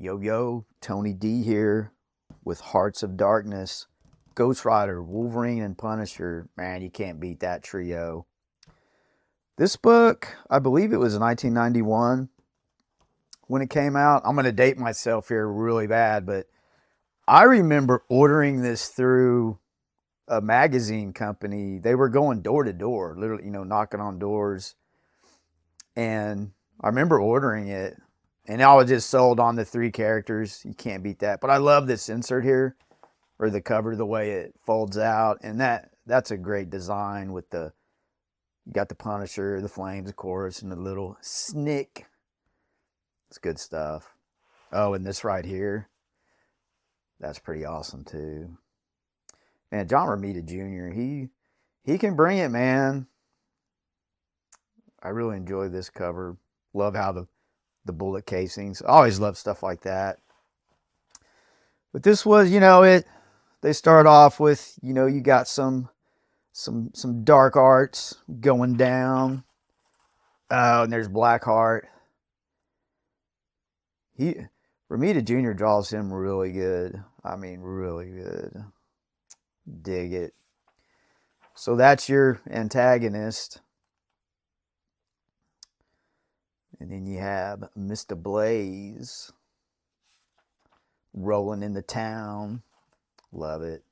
Yo, yo, Tony D here with Hearts of Darkness, Ghost Rider, Wolverine, and Punisher. Man, you can't beat that trio. This book, I believe it was 1991 when it came out. I'm going to date myself here really bad, but I remember ordering this through a magazine company. They were going door to door, literally, knocking on doors. And I remember ordering it. And I was just sold on the three characters. You can't beat that. But I love this insert here, or the cover, the way it folds out. And that's a great design with you got the Punisher, the flames, of course, and the little snick. It's good stuff. Oh, and this right here, that's pretty awesome too. Man, John Romita Jr., he can bring it, man. I really enjoy this cover. Love how the bullet casings. I always love stuff like that. But this was, they start off with, you got some dark arts going down. Oh, and there's Blackheart. Romita Jr. draws him really good. I mean, really good. Dig it. So that's your antagonist. And then you have Mr. Blaze rolling in the town. Love it.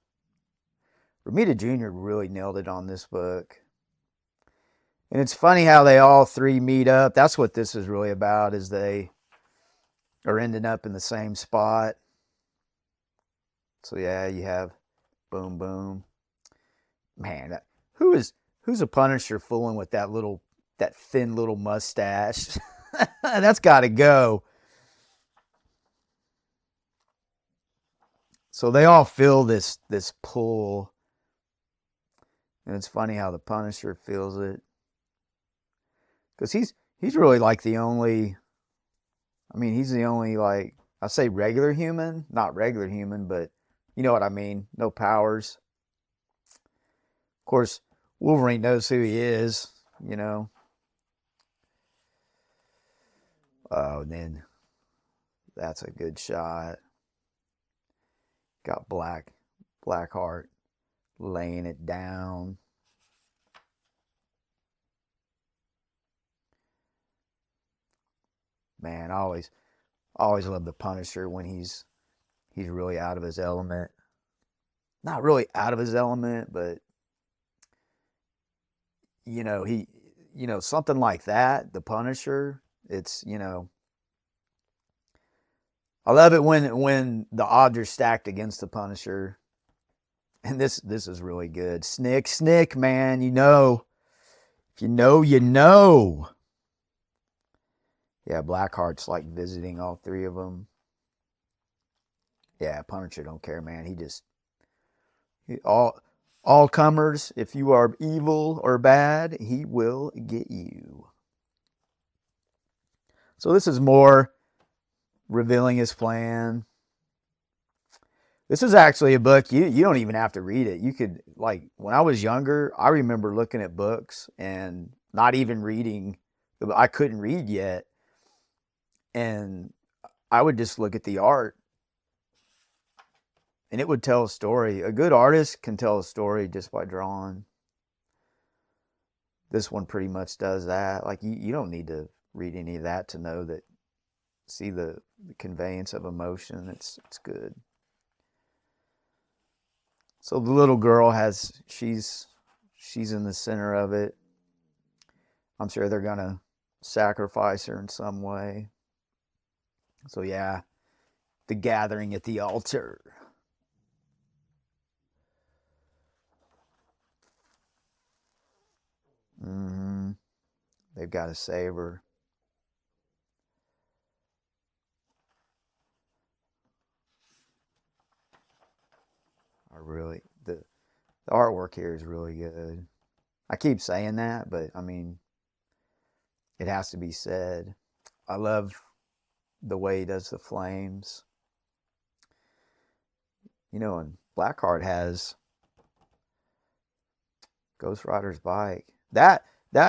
Romita Jr. really nailed it on this book. And it's funny how they all three meet up. That's what this is really about, is they are ending up in the same spot. So yeah, you have boom, boom. Man, who's a Punisher fooling with that thin little mustache? That's got to go. So they all feel this pull. And it's funny how the Punisher feels it. Because he's really like the only, he's the only, like, I say regular human, not regular human, but you know what I mean. No powers. Of course, Wolverine knows who he is, Oh, and then that's a good shot. Got Blackheart laying it down. Man, I always love the Punisher when he's really out of his element. Not really out of his element, but something like that, the Punisher. It's, I love it when the odds are stacked against the Punisher. And this is really good. Snick, man, If you know, you know. Yeah, Blackheart's like visiting all three of them. Yeah, Punisher don't care, man. All comers, if you are evil or bad, he will get you. So this is more revealing his plan. This is actually a book you don't even have to read it. You could, like, when I was younger, I remember looking at books and not even reading. I couldn't read yet. And I would just look at the art and it would tell a story. A good artist can tell a story just by drawing. This one pretty much does that. Like, you don't need to read any of that to know that, see the conveyance of emotion. It's good. So the little girl she's in the center of it. I'm sure they're going to sacrifice her in some way. So yeah, the gathering at the altar. They've got to save her. The artwork here is really good. I keep saying that, but it has to be said. I love the way he does the flames. And Blackheart has Ghost Rider's bike. That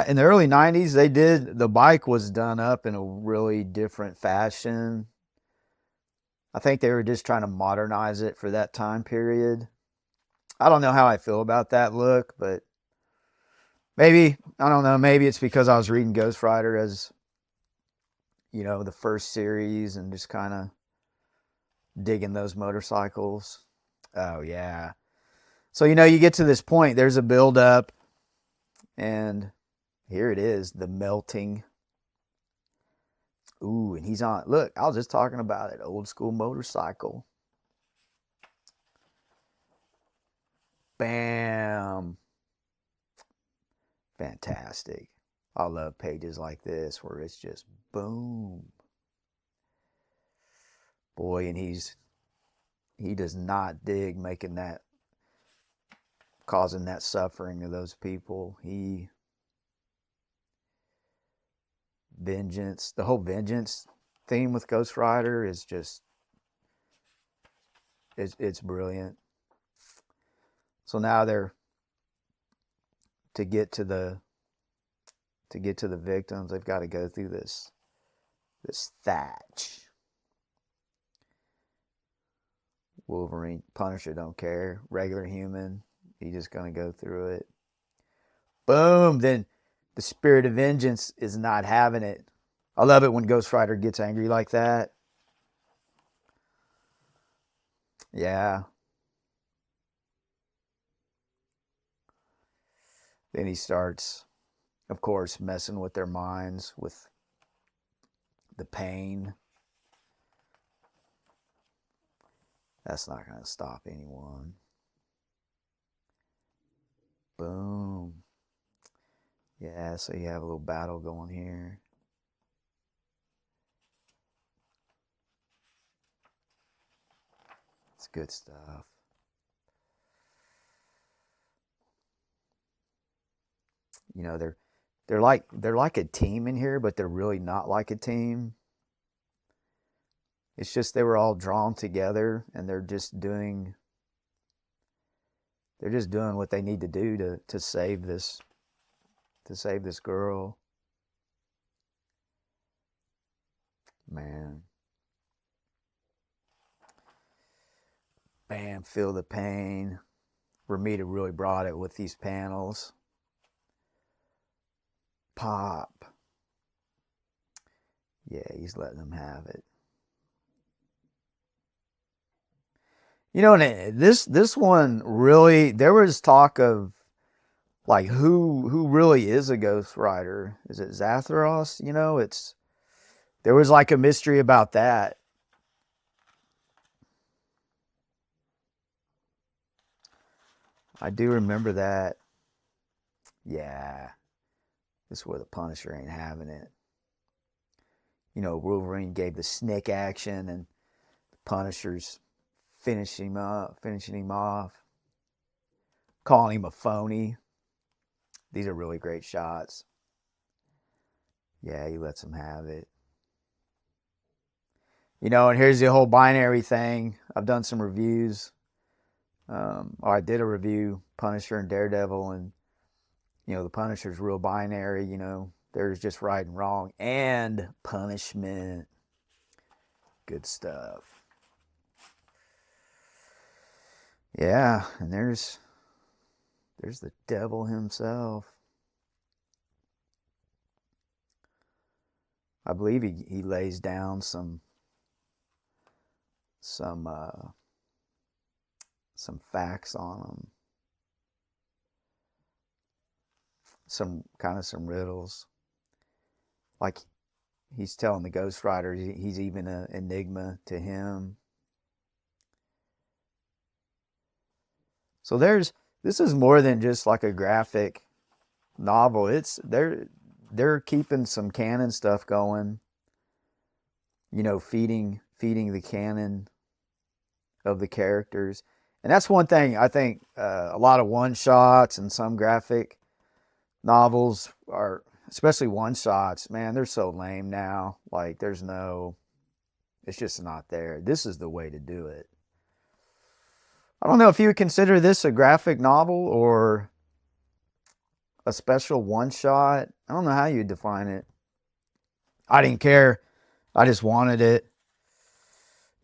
in the early 90s, the bike was done up in a really different fashion. I think they were just trying to modernize it for that time period. I don't know how I feel about that look, but maybe, I don't know, maybe it's because I was reading Ghost Rider as, the first series and just kind of digging those motorcycles. Oh, yeah. So, you get to this point, there's a build-up, and here it is, the melting. Ooh, and he's on, look, I was just talking about it, old school motorcycle. Bam. Fantastic. I love pages like this where it's just boom. Boy, and he does not dig causing that suffering to those people. Vengeance, the whole vengeance theme with Ghost Rider is just, it's brilliant. So now to get to the victims, they've got to go through this thatch. Wolverine, Punisher don't care. Regular human, he's just gonna go through it. Boom! Then the spirit of vengeance is not having it. I love it when Ghost Rider gets angry like that. Yeah. Then he starts, of course, messing with their minds with the pain. That's not going to stop anyone. Boom. Yeah, so you have a little battle going here. It's good stuff. They're like a team in here, but they're really not like a team. It's just they were all drawn together and they're just doing what they need to do to save this girl. Man. Bam, feel the pain. Romita really brought it with these panels. Pop. Yeah, he's letting them have it. And this one really, there was talk of like who really is a Ghost Rider? Is it Zathras? There was like a mystery about that. I do remember that. Yeah. This is where the Punisher ain't having it. Wolverine gave the snake action and the Punisher's finishing him off, calling him a phony. These are really great shots. Yeah, he lets him have it. And here's the whole binary thing. I've done some reviews. I did a review, Punisher and Daredevil, and the Punisher's real binary. There's just right and wrong and punishment. Good stuff. Yeah, and there's the devil himself. I believe he lays down some facts on him. Some riddles. Like he's telling the Ghost Rider he's even an enigma to him. So this is more than just like a graphic novel. It's they're keeping some canon stuff going. Feeding the canon of the characters. And that's one thing I think a lot of one-shots and some graphic novels are, especially one-shots, man, they're so lame now. Like it's just not there. This is the way to do it. I don't know if you would consider this a graphic novel or a special one-shot. I don't know how you'd define it. I didn't care. I just wanted it.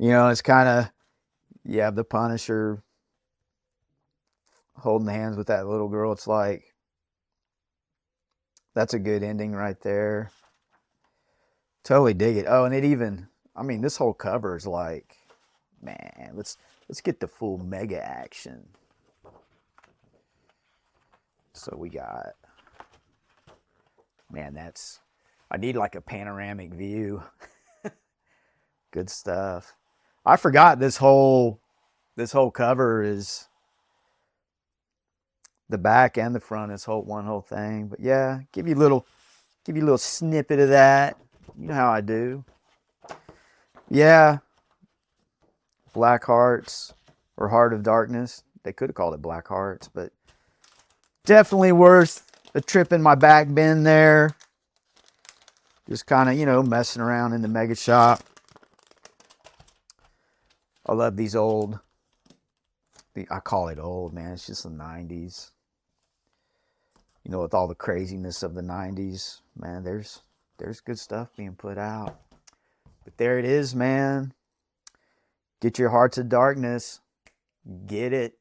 it's kind of, you have the Punisher holding hands with that little girl. It's like, that's a good ending right there. Totally dig it. Oh, and it even, this whole cover is like, man, let's get the full mega action. So we got, man, I need like a panoramic view. Good stuff. I forgot this whole cover is the back and the front is one whole thing. But yeah, give you a little snippet of that. You know how I do. Yeah. Black Hearts or Heart of Darkness. They could have called it Black Hearts, but definitely worth a trip in my back bin there. Just kind of, messing around in the mega shop. I love these old, I call it old, man. It's just the 90s. With all the craziness of the 90s, man, there's good stuff being put out. But there it is, man. Get your Hearts of Darkness. Get it.